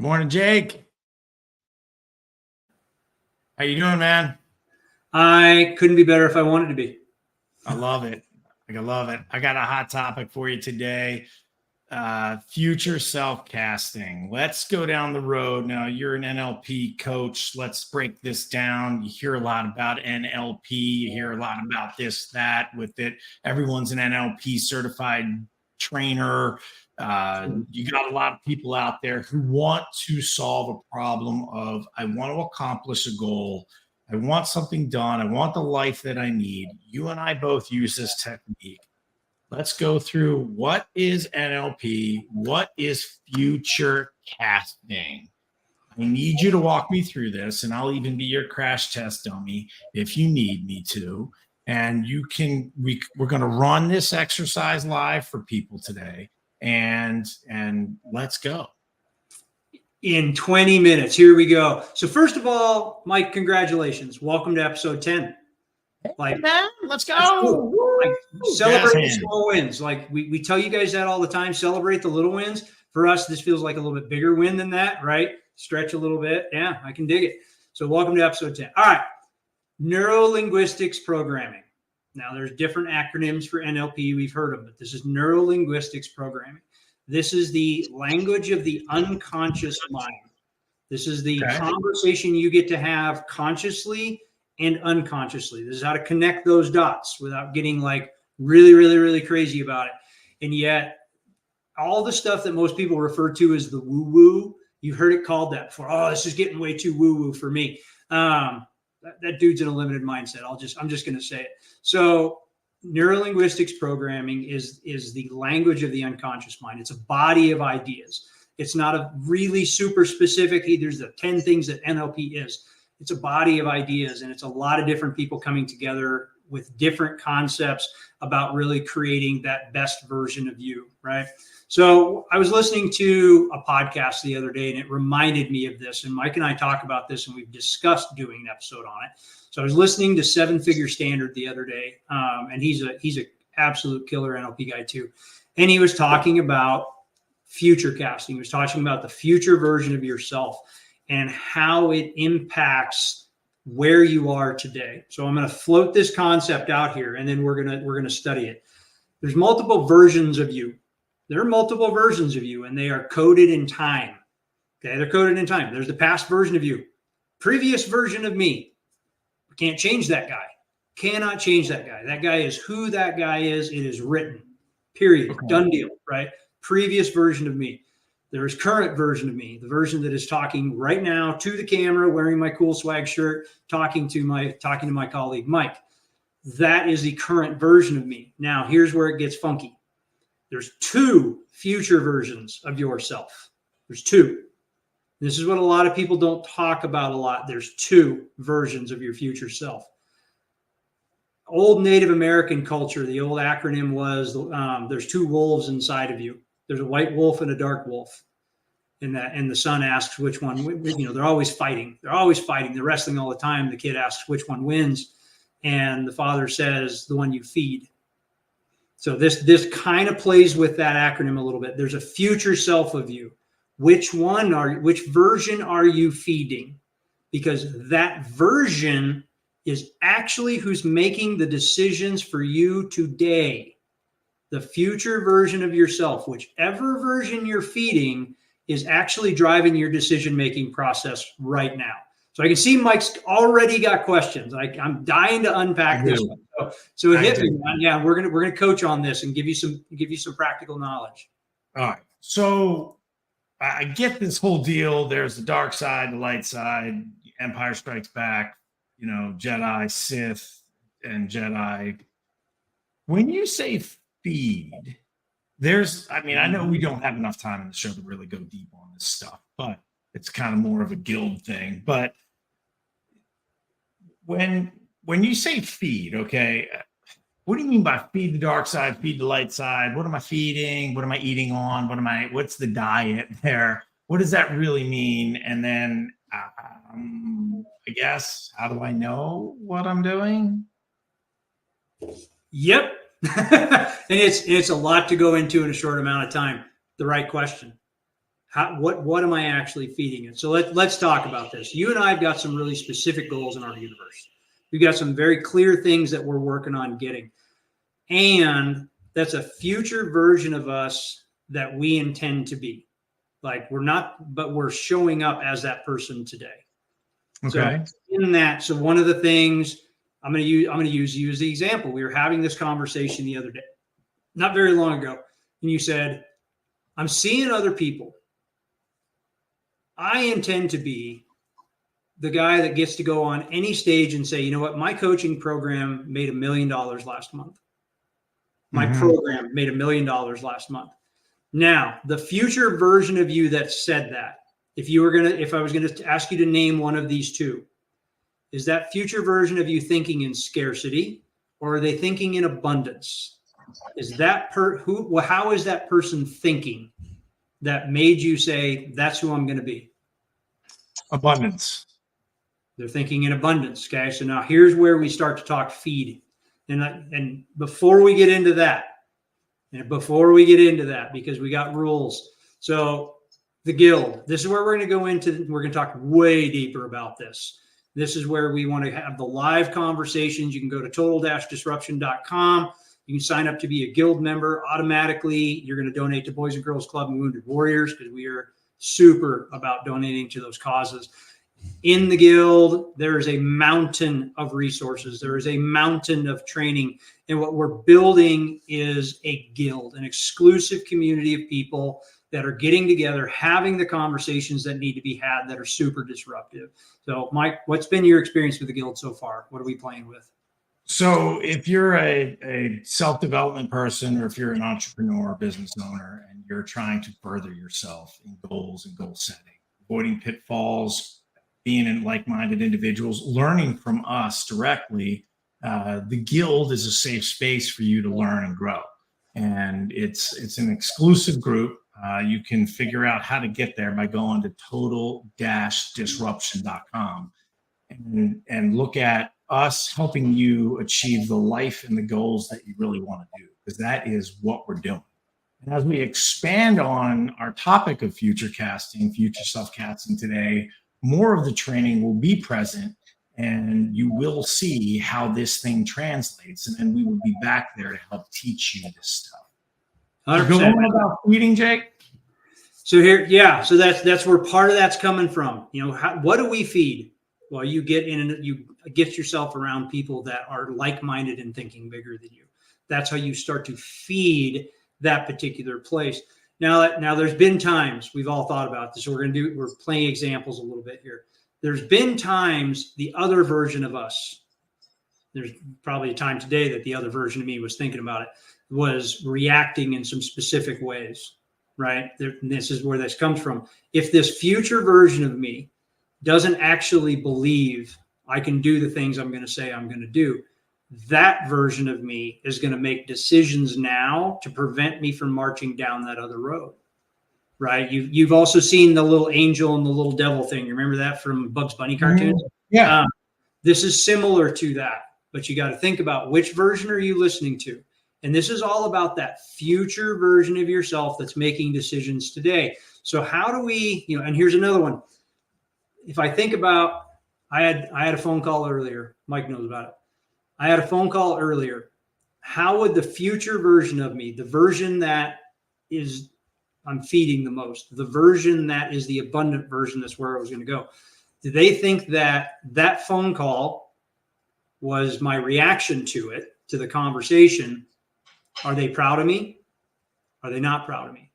Good morning, Jake. How you doing, man? I couldn't be better if I wanted to be. I love it. I love it. I got a hot topic for you today. Future self-casting. Let's go down the road. Now, you're an NLP coach. Let's break this down. You hear a lot about NLP. You hear a lot about this, that with it. Everyone's an NLP certified trainer. You got a lot of people out there who want to solve a problem of, I want to accomplish a goal. I want something done. I want the life that I need. You and I both use this technique. Let's go through what is NLP, what is future casting. I need you to walk me through this, and I'll even be your crash test dummy if you need me to. And we're going to run this exercise live for people today, and let's go. In 20 minutes, here we go. So first of all, Mike, congratulations. Welcome to episode 10. Like, hey man, let's go. Cool. Like, celebrate the small wins. Like we tell you guys that all the time. Celebrate the little wins. For us, this feels like a little bit bigger win than that, right? Stretch a little bit. Yeah, I can dig it. So welcome to episode 10. All right. Neuro-linguistics programming. Now, there's different acronyms for NLP we've heard of, but this is neuro-linguistics programming. This is the language of the unconscious mind. This is the conversation you get to have consciously and unconsciously. This is how to connect those dots without getting like really, really, really crazy about it. And yet all the stuff that most people refer to as the woo-woo, you've heard it called that before. Oh, this is getting way too woo-woo for me. That dude's in a limited mindset. I'm just going to say it. So neurolinguistics programming is the language of the unconscious mind. It's a body of ideas. It's not a really super specific, there's the 10 things that NLP is. It's a body of ideas, and it's a lot of different people coming together with different concepts about really creating that best version of you, right? So I was listening to a podcast the other day, and it reminded me of this. And Mike and I talk about this, and we've discussed doing an episode on it. So I was listening to Seven Figure Standard the other day, and he's a absolute killer NLP guy too. And he was talking about future casting. He was talking about the future version of yourself and how it impacts where you are today. So I'm going to float this concept out here, and then we're going to study it. There's multiple versions of you. There are multiple versions of you, and they are coded in time. Okay, they're coded in time. There's the past version of you, previous version of me. We can't change that guy. Cannot change that guy. That guy is who that guy is. It is written. Period. Okay. Done deal. Right. Previous version of me. There is current version of me, the version that is talking right now to the camera, wearing my cool swag shirt, talking to my colleague Mike. That is the current version of me. Now, here's where it gets funky. There's two future versions of yourself. There's two. This is what a lot of people don't talk about a lot. There's two versions of your future self. Old Native American culture, the old acronym was there's two wolves inside of you. There's a white wolf and a dark wolf. And the son asks which one, they're always fighting. They're always fighting. They're wrestling all the time. The kid asks which one wins. And the father says, the one you feed. So this kind of plays with that acronym a little bit. There's a future self of you. Which version are you feeding? Because that version is actually who's making the decisions for you today. The future version of yourself, whichever version you're feeding, is actually driving your decision-making process right now. So I can see Mike's already got questions. I'm dying to unpack this one. So hit me, man. Yeah, we're gonna coach on this and give you some practical knowledge. All right. So I get this whole deal. There's the dark side, the light side. Empire Strikes Back. Jedi, Sith, and Jedi. When you say feed, I know we don't have enough time in the show to really go deep on this stuff, but it's kind of more of a guild thing. But when you say feed, okay, what do you mean by feed the dark side, feed the light side? What am I feeding? What am I eating on? What's the diet there? What does that really mean? And then I guess, how do I know what I'm doing? Yep. And it's a lot to go into in a short amount of time. The right question. What am I actually feeding it? So let's talk about this. You and I have got some really specific goals in our universe. We've got some very clear things that we're working on getting. And that's a future version of us that we intend to be. Like we're not, but we're showing up as that person today. Okay. So in that, so one of the things I'm going to use you as the example. We were having this conversation the other day, not very long ago, and you said, I'm seeing other people. I intend to be the guy that gets to go on any stage and say, you know what, my coaching program made $1 million last month. My program made $1 million last month. Now, the future version of you that said that, if I was going to ask you to name one of these two, is that future version of you thinking in scarcity, or are they thinking in abundance? Is that how is that person thinking that made you say, that's who I'm going to be? Abundance. They're thinking in abundance. Okay. So now here's where we start to talk feed. And before we get into that, because we got rules. So the guild, this is where we're going to go into, we're going to talk way deeper about this. This is where we want to have the live conversations. You can go to total-disruption.com. You can sign up to be a guild member automatically. You're going to donate to Boys and Girls Club and Wounded Warriors, because we are super about donating to those causes. In the guild, there is a mountain of resources. There is a mountain of training. And what we're building is a guild, an exclusive community of people that are getting together, having the conversations that need to be had that are super disruptive. So, Mike, what's been your experience with the guild so far? What are we playing with? So if you're a self-development person, or if you're an entrepreneur or business owner, and you're trying to further yourself in goals and goal setting, avoiding pitfalls, being in like-minded individuals, learning from us directly, the guild is a safe space for you to learn and grow. And it's an exclusive group. You can figure out how to get there by going to total-disruption.com and look at us helping you achieve the life and the goals that you really want to do, because that is what we're doing. And as we expand on our topic of future casting, future self-casting today, more of the training will be present, and you will see how this thing translates. And then we will be back there to help teach you this stuff. 100%. Go on about feeding, Jake. So here, yeah. So that's where part of that's coming from. You know, what do we feed? Well, you get in and you get yourself around people that are like-minded and thinking bigger than you. That's how you start to feed that particular place. Now there's been times we've all thought about this. We're playing examples a little bit here. There's been times the other version of us, there's probably a time today that the other version of me was thinking about it, was reacting in some specific ways, right? This is where this comes from. If this future version of me doesn't actually believe I can do the things I'm going to say I'm going to do, that version of me is going to make decisions now to prevent me from marching down that other road, right? You've also seen the little angel and the little devil thing. You remember that from Bugs Bunny cartoons? Yeah. This is similar to that, but you got to think about which version are you listening to? And this is all about that future version of yourself that's making decisions today. So how do we, and here's another one. If I think about, I had a phone call earlier. Mike knows about it. I had a phone call earlier. How would the future version of me, the version that I'm feeding the most, the version that is the abundant version, that's where I was going to go. Do they think that phone call was my reaction to it, to the conversation? Are they proud of me? Are they not proud of me?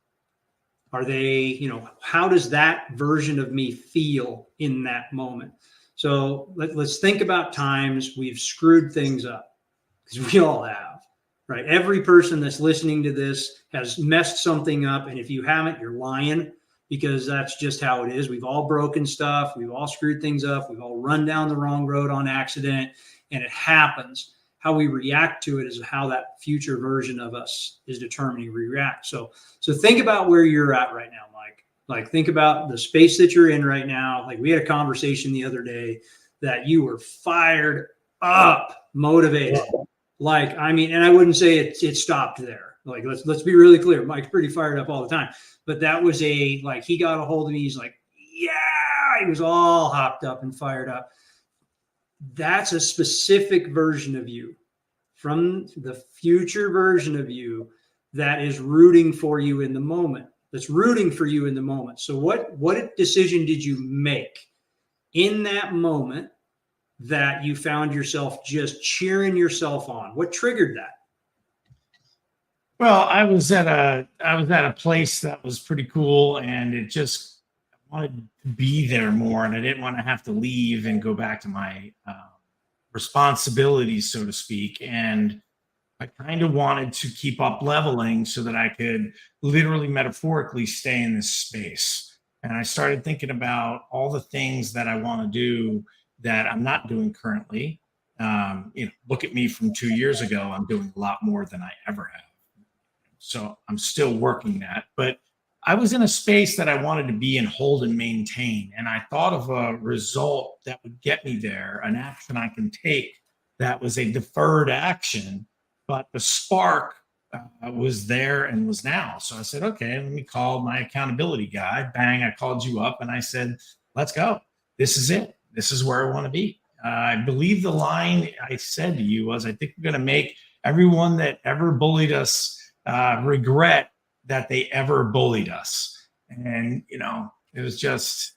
Are they, how does that version of me feel in that moment? So let's think about times we've screwed things up, because we all have, right? Every person that's listening to this has messed something up. And if you haven't, you're lying, because that's just how it is. We've all broken stuff. We've all screwed things up. We've all run down the wrong road on accident, and it happens. How we react to it is how that future version of us is determining we react. So think about where you're at right now, Mike. Like, think about the space that you're in right now. Like, we had a conversation the other day that you were fired up, motivated. Like, I mean, and I wouldn't say it stopped there. Like, let's be really clear. Mike's pretty fired up all the time. But that was he got a hold of me. He's like, yeah, he was all hopped up and fired up. That's a specific version of you from the future version of you that is rooting for you in the moment. That's rooting for you in the moment. So what decision did you make in that moment that you found yourself just cheering yourself on? What triggered that? Well, I was at a place that was pretty cool, and it just I wanted to be there more, and I didn't want to have to leave and go back to my responsibilities, so to speak. And I kind of wanted to keep up leveling so that I could literally, metaphorically stay in this space. And I started thinking about all the things that I want to do that I'm not doing currently. Look at me from 2 years ago. I'm doing a lot more than I ever have. So I'm still working that. But I was in a space that I wanted to be and hold and maintain. And I thought of a result that would get me there, an action I can take that was a deferred action, but the spark was there and was now. So I said, okay, let me call my accountability guy. Bang, I called you up and I said, let's go. This is it. This is where I want to be. I believe the line I said to you was, I think we're going to make everyone that ever bullied us regret that they ever bullied us. And, it was just,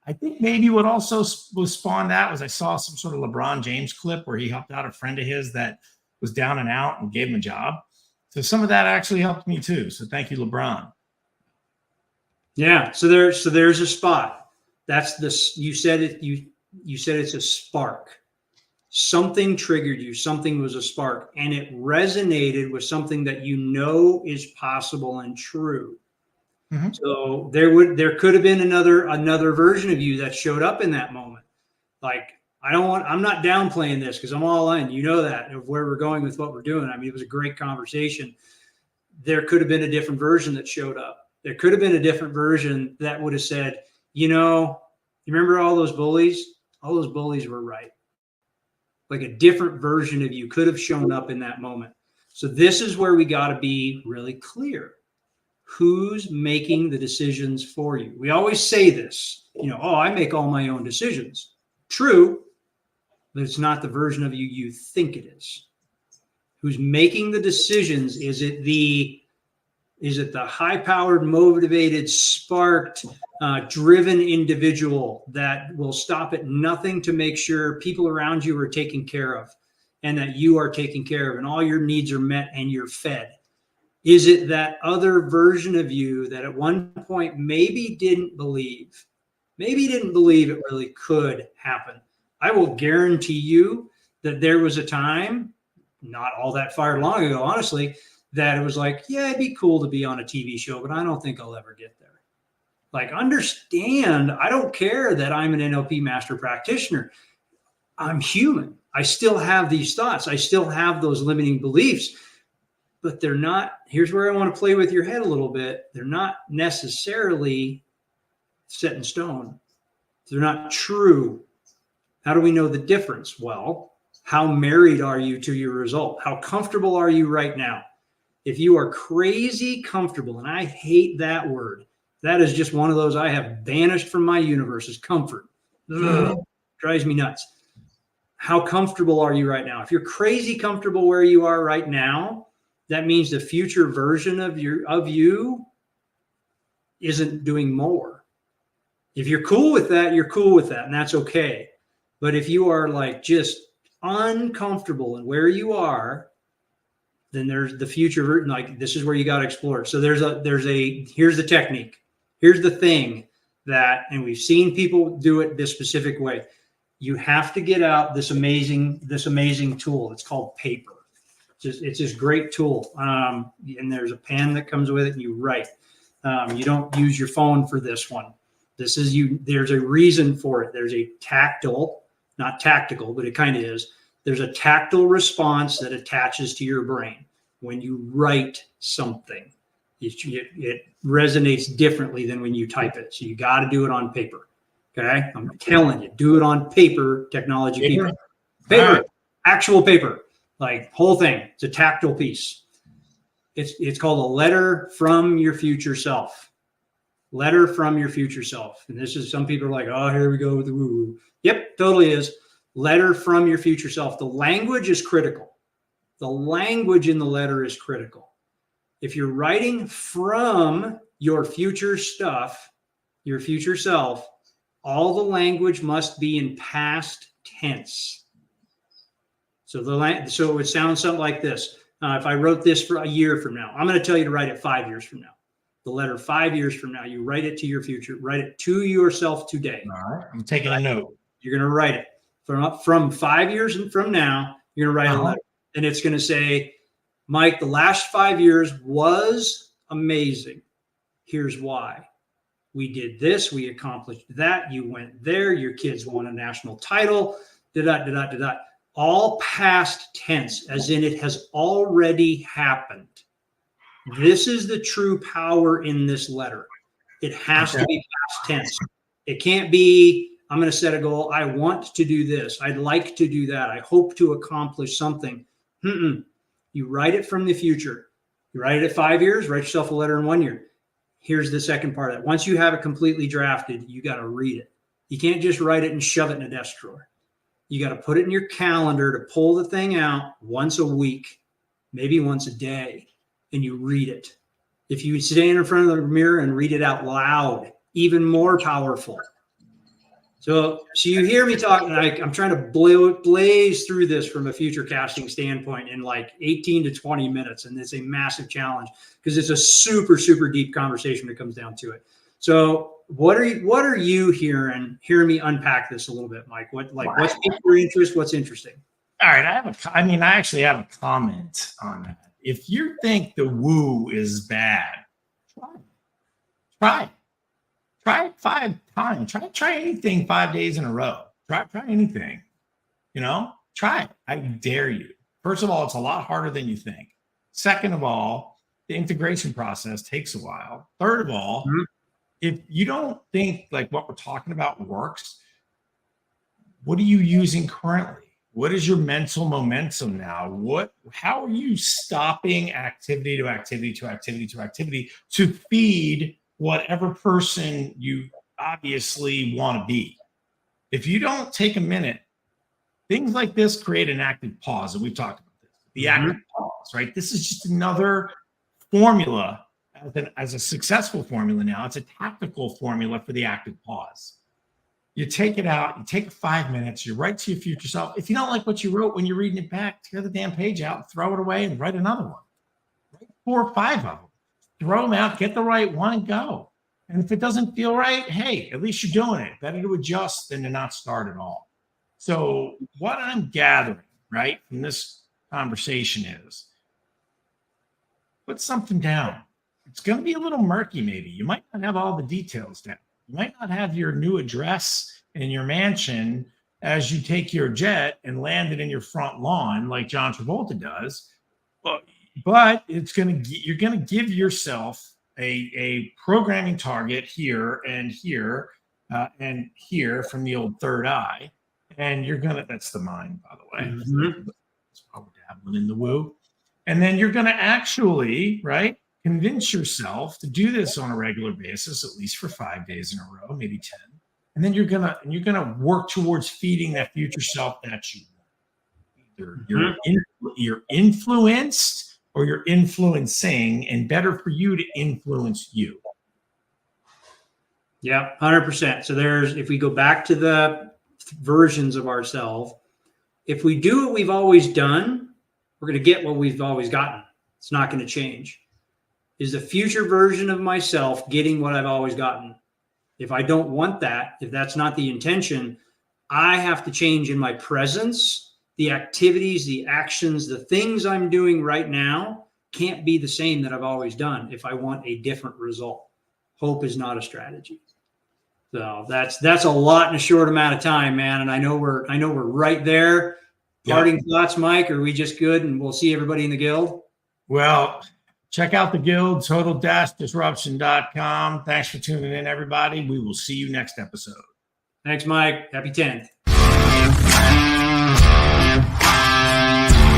I think maybe what also was spawned that was I saw some sort of LeBron James clip where he helped out a friend of his that was down and out and gave him a job. So some of that actually helped me too. So thank you, LeBron. Yeah. So there's a spot. That's this. You said it. You said it's a spark. Something triggered you. Something was a spark, and it resonated with something that is possible and true. Mm-hmm. So there could have been another version of you that showed up in that moment. Like, I'm not downplaying this because I'm all in, that, of where we're going with what we're doing. I mean, it was a great conversation. There could have been a different version that showed up. There could have been a different version that would have said, you remember all those bullies? All those bullies were right. Like, a different version of you could have shown up in that moment. So this is where we got to be really clear. Who's making the decisions for you? We always say this, I make all my own decisions. True, but it's not the version of you think it is. Who's making the decisions? Is it the high-powered, motivated, sparked, driven individual that will stop at nothing to make sure people around you are taken care of and that you are taken care of and all your needs are met and you're fed? Is it that other version of you that at one point maybe didn't believe it really could happen? I will guarantee you that there was a time, not all that far long ago, honestly, that it was like, yeah, it'd be cool to be on a TV show, but I don't think I'll ever get there. Like, understand, I don't care that I'm an NLP master practitioner. I'm human. I still have these thoughts. I still have those limiting beliefs, but they're not, here's where I want to play with your head a little bit. They're not necessarily set in stone. They're not true. How do we know the difference? Well, how married are you to your result? How comfortable are you right now? If you are crazy comfortable, and I hate that word, that is just one of those I have banished from my universe is comfort. Ugh, drives me nuts. How comfortable are you right now? If you're crazy comfortable where you are right now, that means the future version of you isn't doing more. If you're cool with that, you're cool with that, and that's okay. But if you are like just uncomfortable in where you are, then there's the future. Like, this is where you got to explore. So here's the technique. Here's the thing and we've seen people do it this specific way. You have to get out this amazing tool. It's called paper. It's this great tool. And there's a pen that comes with it and you write. You don't use your phone for this one. There's a reason for it. There's a tactile, not tactical, but it kind of is. There's a tactile response that attaches to your brain when you write something. It resonates differently than when you type it. So you got to do it on paper. Okay. I'm telling you, do it on paper, technology people. Paper, actual paper, like whole thing. It's a tactile piece. It's called a letter from your future self. Letter from your future self. And this is, some people are like, oh, here we go with the woo-woo. Yep, totally is. Letter from your future self. The language is critical. The language in the letter is critical. If you're writing from your future stuff, your future self, all the language must be in past tense. So so it would sound something like this. If I wrote this for a year from now, I'm going to tell you to write it 5 years from now. The letter 5 years from now, you write it to your future, write it to yourself today. All right. I'm taking a note. You're going to write it from 5 years from now. You're going to write a letter, and it's going to say, Mike, the last 5 years was amazing. Here's why. We did this. We accomplished that. You went there. Your kids won a national title. All past tense, as in it has already happened. This is the true power in this letter. It has to be past tense. It can't be, I'm going to set a goal. I want to do this. I'd like to do that. I hope to accomplish something. You write it from the future. You write it at 5 years, write yourself a letter in 1 year. Here's the second part of that. Once you have it completely drafted, you got to read it. You can't just write it and shove it in a desk drawer. You got to put it in your calendar to pull the thing out once a week, maybe once a day, and you read it. If you stand in front of the mirror and read it out loud, even more powerful. So you hear me talking, I'm trying to blaze through this from a future casting standpoint in like 18 to 20 minutes. And it's a massive challenge because it's a super, super deep conversation when it comes down to it. So what are you hearing me unpack this a little bit, Mike? What's piqued your interest? What's interesting? All right. I actually have a comment on that. If you think the woo is bad, try it 5 times. Try anything 5 days in a row. Try anything. Try it. I dare you. First of all, it's a lot harder than you think. Second of all, the integration process takes a while. Third of all, if you don't think like what we're talking about works, what are you using currently? What is your mental momentum now? How are you stopping activity to activity to activity to activity to feed whatever person you obviously want to be? If you don't take a minute, things like this create an active pause. And we've talked about this, the active pause, right? This is just another formula as a successful formula now. It's a tactical formula for the active pause. You take it out, you take 5 minutes, you write to your future self. If you don't like what you wrote when you're reading it back, tear the damn page out, throw it away, and write another one. Write 4 or 5 of them. Throw them out, get the right one, and go. And if it doesn't feel right, hey, at least you're doing it. Better to adjust than to not start at all. So what I'm gathering, right, from this conversation is put something down. It's going to be a little murky, maybe. You might not have all the details down. You might not have your new address in your mansion as you take your jet and land it in your front lawn like John Travolta does. But you're going to give yourself a programming target here and here from the old third eye. And that's the mind, by the way. That's why we're dabbling in the woo. And then you're going to actually, right, convince yourself to do this on a regular basis, at least for 5 days in a row, maybe 10. And then you're gonna work towards feeding that future self that you want. Either you're influenced or you're influencing, and better for you to influence you. Yeah, 100%. So if we go back to the versions of ourselves, if we do what we've always done, we're going to get what we've always gotten. It's not going to change. Is the future version of myself getting what I've always gotten? If I don't want that, if that's not the intention, I have to change in my presence. The activities, the actions, the things I'm doing right now can't be the same that I've always done if I want a different result. Hope is not a strategy. So that's a lot in a short amount of time, man. And I know we're right there. Parting thoughts, Mike? Are we just good and we'll see everybody in the guild? Well, check out the guild, total-disruption.com. Thanks for tuning in, everybody. We will see you next episode. Thanks, Mike. Happy 10th.